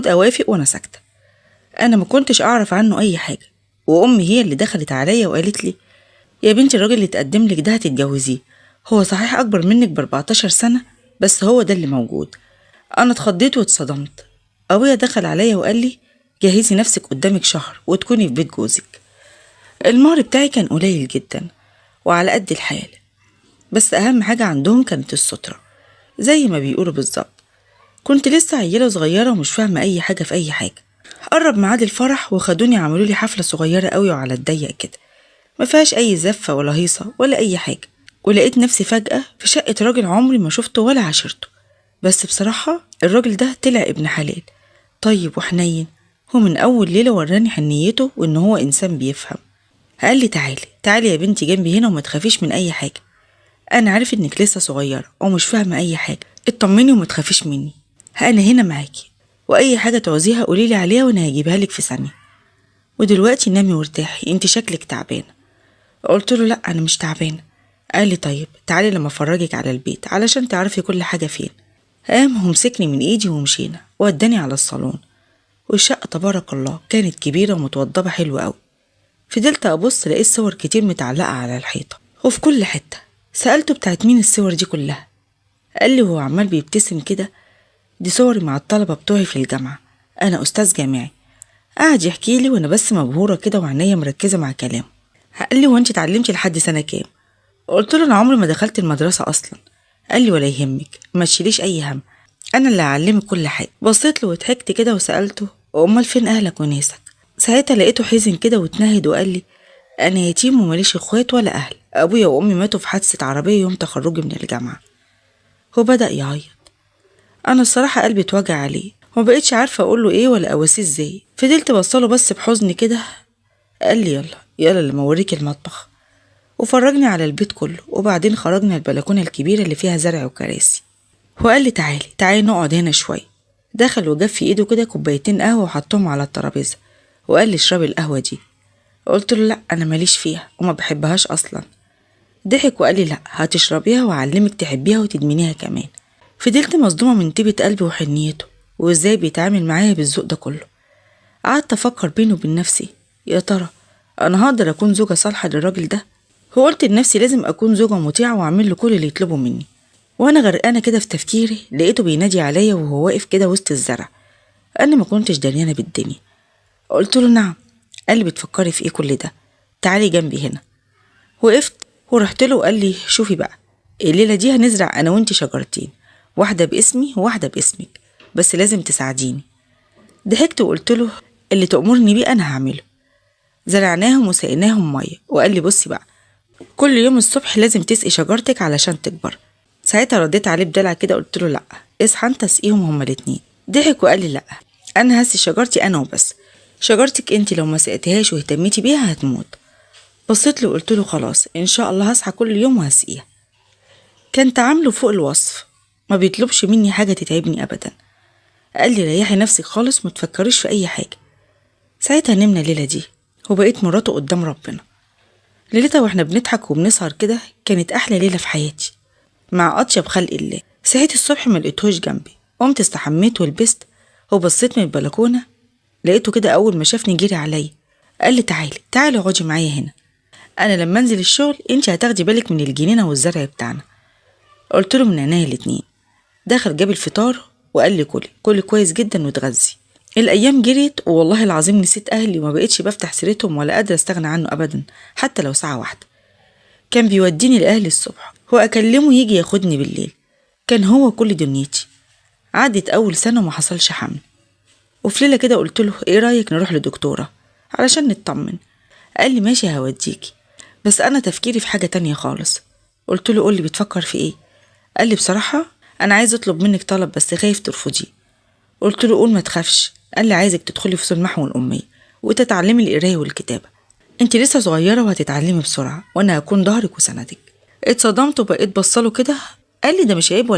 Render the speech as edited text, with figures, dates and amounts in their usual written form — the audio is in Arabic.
اوافق وانا ساكته. انا ما كنتش اعرف عنه اي حاجه، وامي هي اللي دخلت عليا وقالت لي يا بنتي الراجل اللي تقدم لك ده هتتجوزيه، هو صحيح اكبر منك ب14 سنه بس هو ده اللي موجود. انا اتخضيت واتصدمت. ابويا دخل عليا وقال لي جهزي نفسك قدامك شهر وتكوني في بيت جوزك. المهر بتاعي كان قليل جدا وعلى قد الحال، بس اهم حاجه عندهم كانت الستره زي ما بيقولوا بالظبط. كنت لسه عيله صغيره ومش فاهمه اي حاجه في اي حاجه. قرب ميعاد الفرح وخدوني عملوا لي حفله صغيره قوي وعلى الضيق كده، ما فيهاش اي زفه ولا هيصه ولا اي حاجه. ولقيت نفسي فجاه في شقه راجل عمري ما شفته ولا عاشرته. بس بصراحه الراجل ده طلع ابن حلال طيب وحنين، هو من اول ليله وراني حنيته وان هو انسان بيفهم. قال لي تعالي يا بنتي جنبي هنا وما تخافيش من اي حاجه، انا عارف انك لسه صغيره ومش فاهمه اي حاجه، اطمني وما تخافيش مني، انا هنا معاكي واي حاجه تعوزيها قوليلي عليها وانا هجيبها لك في ثانيه. ودلوقتي نامي وارتاحي، انت شكلك تعبانه. قلت له لا انا مش تعبانه. قال لي طيب تعالي لما افرجك على البيت علشان تعرفي كل حاجه فين. قام ومسكني من ايدي ومشينا ووداني على الصالون. والشقه تبارك الله كانت كبيره ومتوضبه حلوه قوي. فضلت ابص لقيت صور كتير متعلقه على الحيطه وفي كل حته. سالته بتاعت مين الصور دي كلها؟ قال لي وهو عمال بيبتسم كده دي صوري مع الطلبه بتوعي في الجامعه، انا استاذ جامعي. قعد يحكي لي وانا بس مبهوره كده وعينيا مركزه مع كلامه. قال لي وانت اتعلمتي لحد سنه كام؟ قلت له انا عمري ما دخلت المدرسه اصلا. قال لي ولا يهمك ما تشيليش اي هم، انا اللي هعلمك كل حاجه. بصيت له وضحكت كده وسالته امال فين اهلك وناسك؟ ساعتها لقيته حزن كده واتنهد وقال لي انا يتيم وماليش اخوات ولا اهل، ابويا وامي ماتوا في حادثه عربيه يوم تخرجي من الجامعه. هو بدا يعيط. انا الصراحه قلبي اتوجع عليه ومبقتش عارفه اقول له ايه ولا اواسيه ازاي. فضلت بصله بس بحزن كده. قال لي يلا لما اوريك المطبخ، وفرجني على البيت كله. وبعدين خرجنا البلكونه الكبيره اللي فيها زرع وكراسي وقال لي تعالي نقعد هنا شويه. دخل وجاب في ايده كده كوبايتين قهوه وحطهم على الترابيزه وقال لي اشربي القهوه دي. قلت له لا انا ماليش فيها وما بحبهاش اصلا. ضحك وقال لي لا هتشربيها وأعلمك تحبيها وتدمنيها كمان. فضلت مصدومه من طيبه قلبي وحنيته وازاي بيتعامل معايا بالذوق ده كله. قعدت افكر بيني وبين نفسي يا ترى انا هقدر اكون زوجه صالحه للراجل ده؟ وقلت لنفسي لازم اكون زوجه مطيعه واعمل له كل اللي يطلبه مني. وانا غرقانه كده في تفكيري لقيته بينادي عليا وهو واقف كده وسط الزرع. انا ما كنتش دريانه بالدنيا. قلت له نعم. قال لي بتفكري في ايه كل ده؟ تعالي جنبي هنا. وقفت ورحت له وقال لي شوفي بقى الليله دي هنزرع انا وانتي شجرتين، واحده باسمي وواحده باسمك، بس لازم تساعديني. ضحكت وقلت له اللي تأمرني بيه انا هعمله. زرعناهم وسقيناهم ميه وقال لي بصي بقى كل يوم الصبح لازم تسقي شجرتك علشان تكبر. ساعتها رديت عليه بدلع كده قلت له لا اصحى انت اسقيهم هما الاتنين. ضحك وقال لي لا انا هسقي شجرتي انا وبس، شجرتك انت لو ما سقيتهاش واهتميتي بيها هتموت. بصيت له وقلت له خلاص ان شاء الله هصحى كل يوم وهسقيها. كان تعامله فوق الوصف، ما بيطلبش مني حاجه تتعبني ابدا. قال لي ريحي نفسك خالص ما تفكريش في اي حاجه. ساعتها نمنا الليله دي وبقيت مراته قدام ربنا. ليلتها واحنا بنضحك وبنسهر كده كانت احلى ليله في حياتي مع اطيب خلق الله. صحيت الصبح ما لقيتهوش جنبي، قمت استحميت ولبست وبصيت من البلكونه لقيته كده. اول ما شافني جري عليا قال لي تعالي اقعدي معايا هنا، انا لما انزل الشغل انت هتاخدي بالك من الجنينه والزرع بتاعنا. قلت له من عينيا الاتنين. دخل جاب الفطار وقال لي كلي كويس جدا واتغذي. الايام جريت والله العظيم نسيت اهلي وما بقتش بفتح سيرتهم ولا قادره استغنى عنه ابدا حتى لو ساعه واحده. كان بيوديني لاهلي الصبح واكلمه يجي ياخدني بالليل، كان هو كل دنيتي. عدت اول سنه وما حصلش حمل. وفي ليله كده قلت له ايه رايك نروح لدكتوره علشان نطمن؟ قال لي ماشي هوديكي، بس انا تفكيري في حاجه تانية خالص. قلت له قولي بتفكر في ايه؟ قال لي بصراحه انا عايز اطلب منك طلب بس خايف ترفضيه. قلت له قول ما تخافش. قال لي عايزك تدخلي فصول المحو والاميه وتتعلمي القرايه والكتابه، انت لسه صغيره وهتتعلمي بسرعه وانا هكون ظهرك وسندك. اتصدمت وبقيت بصله كده. قال لي ده مش عيب ولا